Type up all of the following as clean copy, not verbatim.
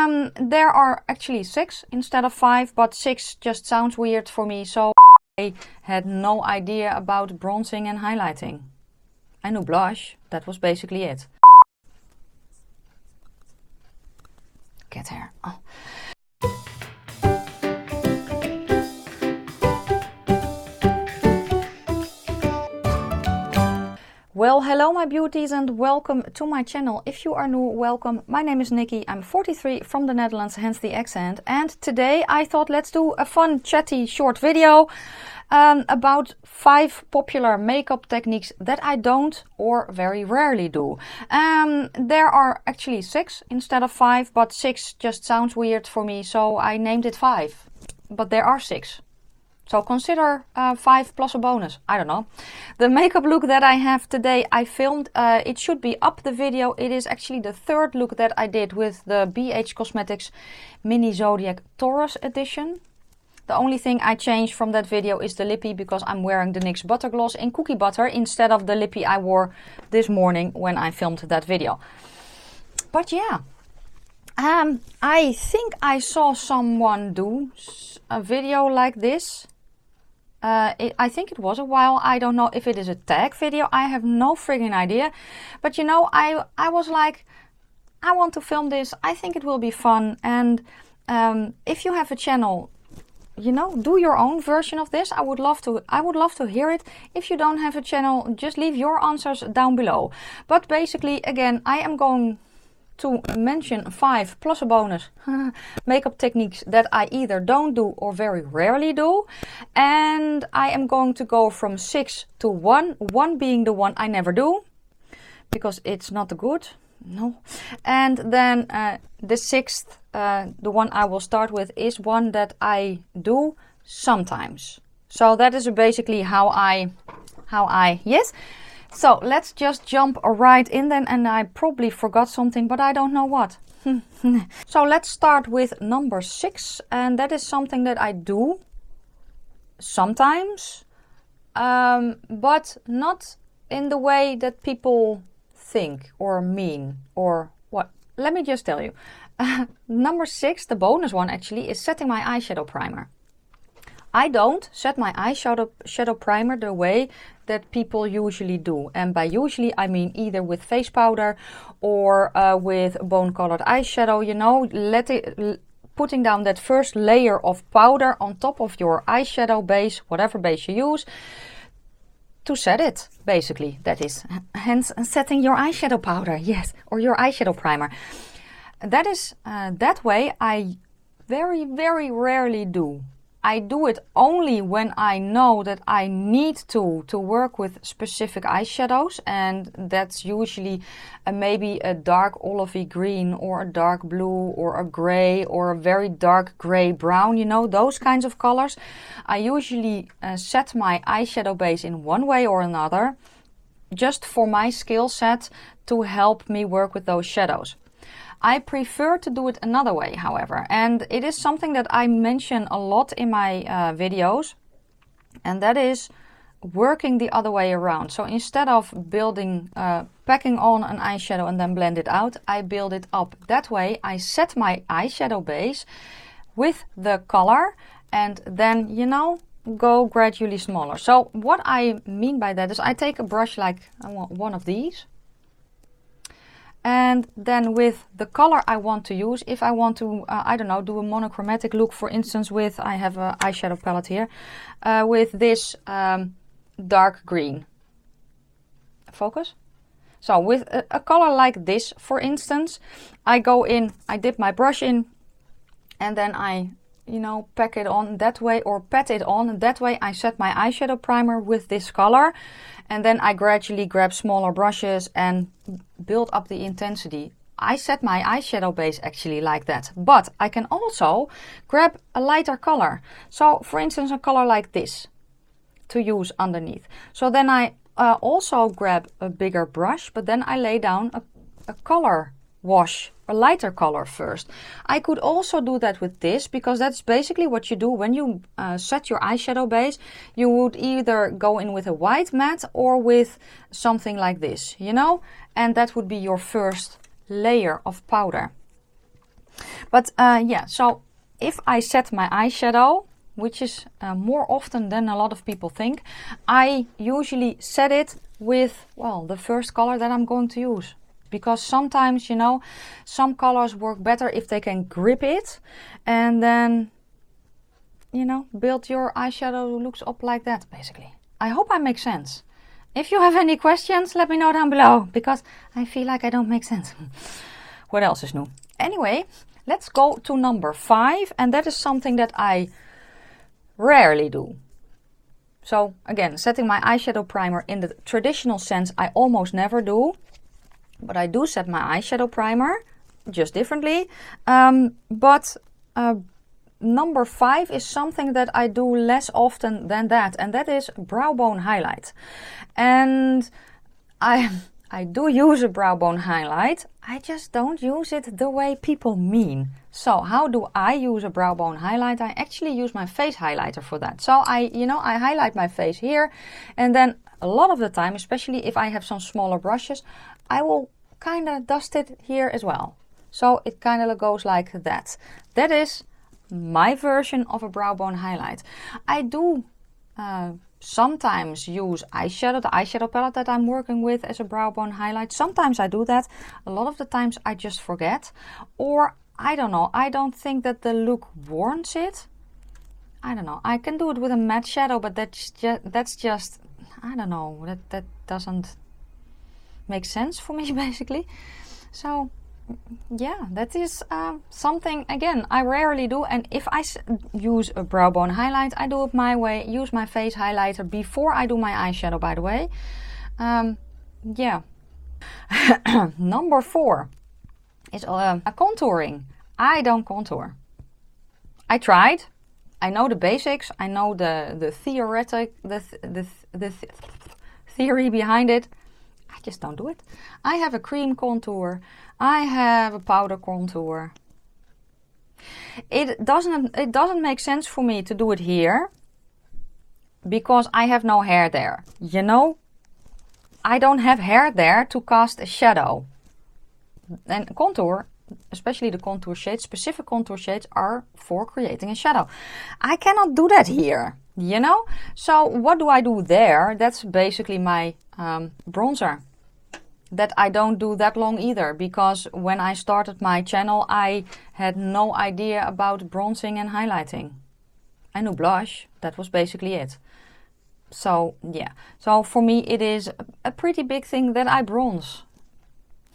There are actually 6 instead of 5, but 6 just sounds weird for me, so I had no idea about bronzing and highlighting. I knew blush, that was basically it. Cat hair. Oh. Well, hello my beauties and welcome to my channel. If you are new, welcome. My name is Nikki. I'm 43 from the Netherlands, hence the accent. And today I thought let's do a fun, chatty, short video about 5 popular makeup techniques that I don't or very rarely do. There are actually 6 instead of 5, but 6 just sounds weird for me, so I named it 5. But there are 6. So consider 5 plus a bonus. I don't know. The makeup look that I have today, I filmed. It should be up the video. It is actually the 3rd look that I did with the BH Cosmetics Mini Zodiac Taurus edition. The only thing I changed from that video is the lippy, because I'm wearing the NYX Butter Gloss in Cookie Butter instead of the lippy I wore this morning when I filmed that video. But yeah. I think I saw someone do a video like this. I think it was a while. I don't know if it is a tag video. I have no friggin' idea. But you know, I was like, I want to film this. I think it will be fun. And if you have a channel, you know, do your own version of this. I would love to hear it. If you don't have a channel, just leave your answers down below. But basically, again, I am going to mention 5 plus a bonus makeup techniques that I either don't do or very rarely do. And I am going to go from 6 to 1, 1 being the one I never do, because it's not good. No. And then the 6th, the one I will start with, is one that I do sometimes. So that is basically how I yes. So let's just jump right in then, and I probably forgot something, but I don't know what. So let's start with number 6, and that is something that I do sometimes, but not in the way that people think or mean or what. Let me just tell you. Number 6, the bonus one actually, is setting my eyeshadow primer. I don't set my eyeshadow primer the way that people usually do. And by usually, I mean either with face powder or with bone-colored eyeshadow, you know, putting down that first layer of powder on top of your eyeshadow base, whatever base you use, to set it, basically. That is, hence setting your eyeshadow powder, yes, or your eyeshadow primer. That is, that way I very, very rarely do. I do it only when I know that I need to work with specific eyeshadows, and that's usually maybe a dark olivey green or a dark blue or a gray or a very dark gray brown, you know, those kinds of colors. I usually set my eyeshadow base in one way or another, just for my skill set to help me work with those shadows. I prefer to do it another way, however, and it is something that I mention a lot in my videos, and that is working the other way around. So instead of packing on an eyeshadow and then blend it out, I build it up. That way I set my eyeshadow base with the color and then, you know, go gradually smaller. So what I mean by that is I take a brush like one of these. And then with the color I want to use, if I want to, I don't know, do a monochromatic look, for instance, with, I have an eyeshadow palette here, with this dark green. Focus. So with a color like this, for instance, I go in, I dip my brush in, and then I, you know, pack it on that way or pat it on. That way I set my eyeshadow primer with this color, and then I gradually grab smaller brushes and build up the intensity. I set my eyeshadow base actually like that, but I can also grab a lighter color. So for instance, a color like this to use underneath. So then I also grab a bigger brush, but then I lay down a color wash, a lighter color first. I could also do that with this, because that's basically what you do when you set your eyeshadow base. You would either go in with a white matte or with something like this, you know, and that would be your first layer of powder. But yeah, so if I set my eyeshadow, which is more often than a lot of people think, I usually set it with, well, the first color that I'm going to use. Because sometimes, you know, some colors work better if they can grip it and then, you know, build your eyeshadow looks up like that, basically. I hope I make sense. If you have any questions, let me know down below, because I feel like I don't make sense. What else is new? Anyway, let's go to number 5, and that is something that I rarely do. So again, setting my eyeshadow primer in the traditional sense, I almost never do. But I do set my eyeshadow primer, just differently. Number 5 is something that I do less often than that, and that is brow bone highlight. And I do use a brow bone highlight, I just don't use it the way people mean. So how do I use a brow bone highlight? I actually use my face highlighter for that. So I highlight my face here, and then a lot of the time, especially if I have some smaller brushes, I will kind of dust it here as well. So it kind of goes like that. That is my version of a brow bone highlight. I do sometimes use eyeshadow, the eyeshadow palette that I'm working with, as a brow bone highlight. Sometimes I do that. A lot of the times I just forget, or I don't know, I don't think that the look warrants it. I don't know. I can do it with a matte shadow, but that's just I don't know, that doesn't make sense for me, basically. So yeah, that is something, again, I rarely do. And if I use a brow bone highlight, I do it my way, use my face highlighter before I do my eyeshadow, by the way. Yeah. Number 4 is a contouring. I don't contour. I tried. I know the basics. I know the theory behind it. I just don't do it. I have a cream contour. I have a powder contour. It doesn't make sense for me to do it here because I have no hair there. You know, I don't have hair there to cast a shadow. And contour, especially the contour shades, specific contour shades, are for creating a shadow. I cannot do that here, you know? So what do I do there? That's basically my bronzer. That I don't do that long either, because when I started my channel, I had no idea about bronzing and highlighting. I knew blush, that was basically it. So yeah, so for me it is a pretty big thing that I bronze.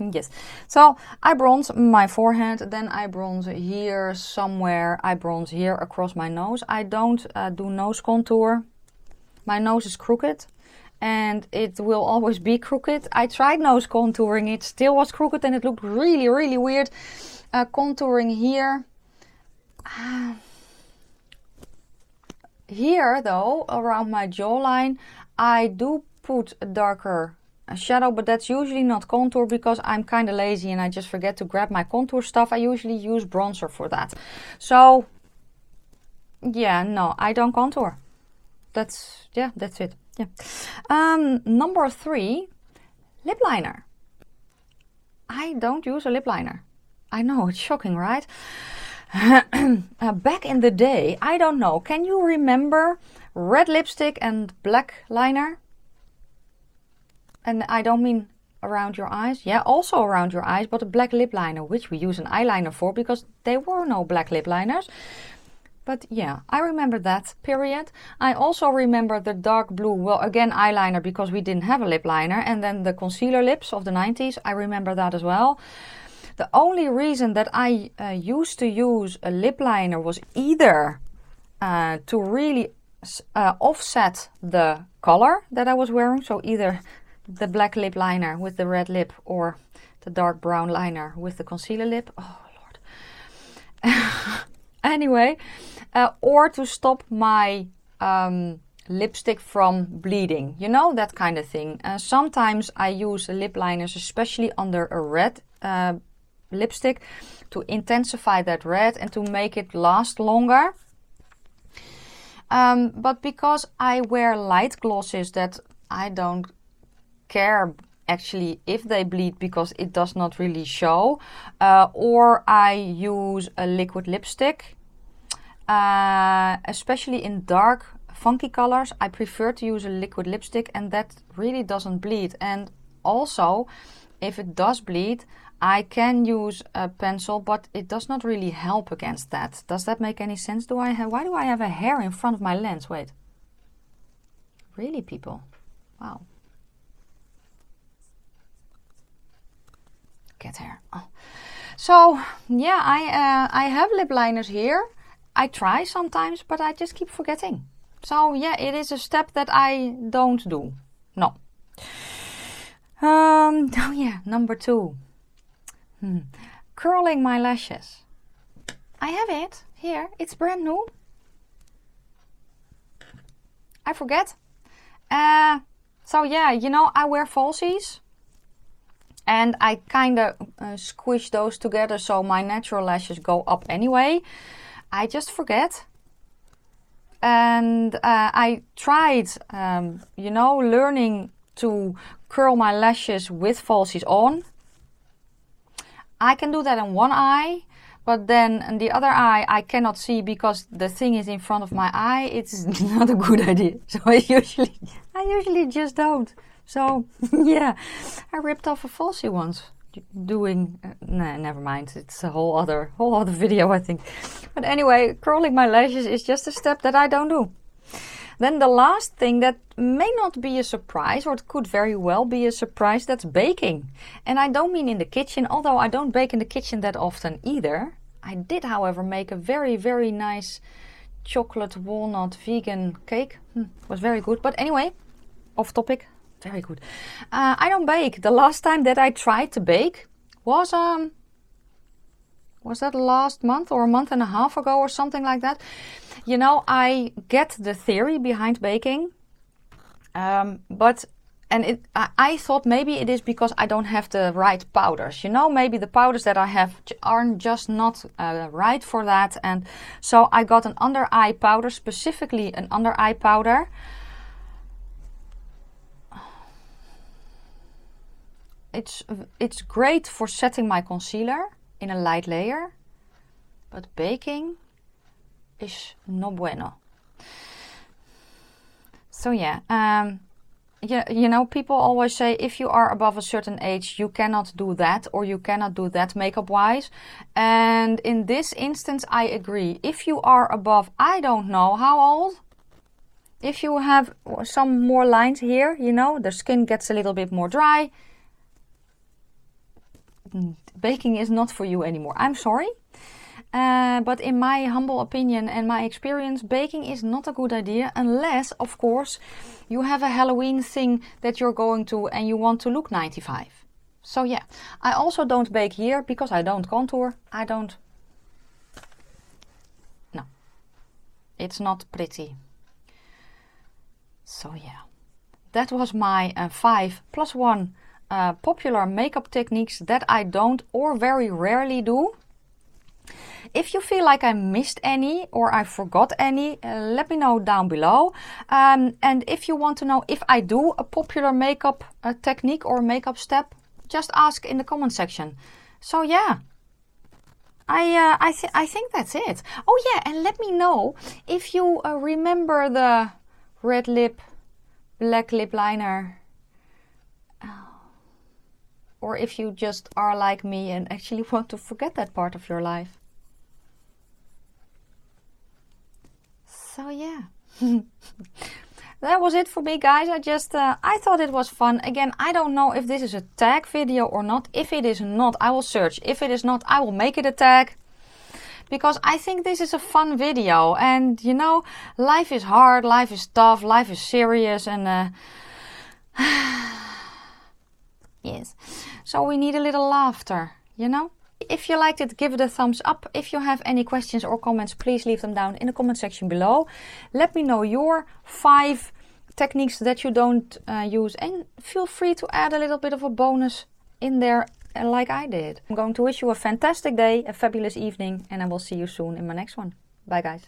Yes, so I bronze my forehead, then I bronze here somewhere, I bronze here across my nose. I don't do nose contour. My nose is crooked and it will always be crooked. I tried nose contouring, it still was crooked and it looked really, really weird. Contouring here. Here though, around my jawline, I do put a darker shadow, but that's usually not contour because I'm kind of lazy and I just forget to grab my contour stuff. I usually use bronzer for that. So yeah, no, I don't contour. That's it. Yeah. Number 3, lip liner. I don't use a lip liner. I know, it's shocking, right? Back in the day, I don't know, can you remember red lipstick and black liner? And I don't mean around your eyes. Yeah, also around your eyes, but a black lip liner, which we use an eyeliner for because there were no black lip liners. But yeah, I remember that period. I also remember the dark blue, well, again, eyeliner because we didn't have a lip liner. And then the concealer lips of the 90s, I remember that as well. The only reason that I used to use a lip liner was either to really offset the color that I was wearing. So either the black lip liner with the red lip or the dark brown liner with the concealer lip. Oh, Lord. Anyway, or to stop my lipstick from bleeding. You know, that kind of thing. Sometimes I use lip liners, especially under a red lipstick, to intensify that red and to make it last longer. But because I wear light glosses that I don't care actually if they bleed because it does not really show, or I use a liquid lipstick, especially in dark funky colors. I prefer to use a liquid lipstick, and that really doesn't bleed. And also, if it does bleed, I can use a pencil, but it does not really help against that. Does that make any sense? Why do I have a hair in front of my lens? Wait. Really, people? Wow. Cat hair. Oh. So, yeah, I have lip liners here. I try sometimes, but I just keep forgetting. So, yeah, it is a step that I don't do. No. Oh, yeah, number 2. Curling my lashes. I have it here. It's brand new. I forget. So yeah, you know, I wear falsies. And I kind of squish those together so my natural lashes go up anyway. I just forget. And I tried, you know, learning to curl my lashes with falsies on. I can do that in one eye, but then in the other eye I cannot see because the thing is in front of my eye. It's not a good idea. So I usually just don't. So yeah, I ripped off a falsie once doing, nah, never mind. It's a whole other video, I think. But anyway, curling my lashes is just a step that I don't do. Then the last thing that may not be a surprise, or it could very well be a surprise, that's baking. And I don't mean in the kitchen, although I don't bake in the kitchen that often either. I did, however, make a very, very nice chocolate walnut vegan cake. Was very good. But anyway, off topic. Very good. I don't bake. The last time that I tried to bake was that last month or a month and a half ago or something like that. You know, I get the theory behind baking, I thought maybe it is because I don't have the right powders. You know, maybe the powders that I have aren't just not right for that. And so I got an under eye powder, specifically an under eye powder. It's great for setting my concealer in a light layer, but baking is no bueno. So yeah, you know, people always say if you are above a certain age, you cannot do that or you cannot do that makeup wise. And in this instance, I agree. If you are above, I don't know how old, if you have some more lines here, you know, the skin gets a little bit more dry, baking is not for you anymore. I'm sorry. But in my humble opinion and my experience, baking is not a good idea unless, of course, you have a Halloween thing that you're going to and you want to look 95. So yeah, I also don't bake here because I don't contour. No, it's not pretty. So yeah, that was my 5+1 popular makeup techniques that I don't or very rarely do. If you feel like I missed any or I forgot any, let me know down below. And if you want to know if I do a popular makeup technique or makeup step, just ask in the comment section. So yeah, I think that's it. Oh yeah, and let me know if you remember the red lip, black lip liner. Or if you just are like me and actually want to forget that part of your life. So yeah, that was it for me, guys. I thought it was fun. Again, I don't know if this is a tag video or not. If it is not, I will search. If it is not, I will make it a tag. Because I think this is a fun video. And you know, life is hard, life is tough, life is serious. And yes, so we need a little laughter, you know? If you liked it, give it a thumbs up. If you have any questions or comments, please leave them down in the comment section below. Let me know your 5 techniques that you don't use. And feel free to add a little bit of a bonus in there like I did. I'm going to wish you a fantastic day, a fabulous evening, and I will see you soon in my next one. Bye, guys.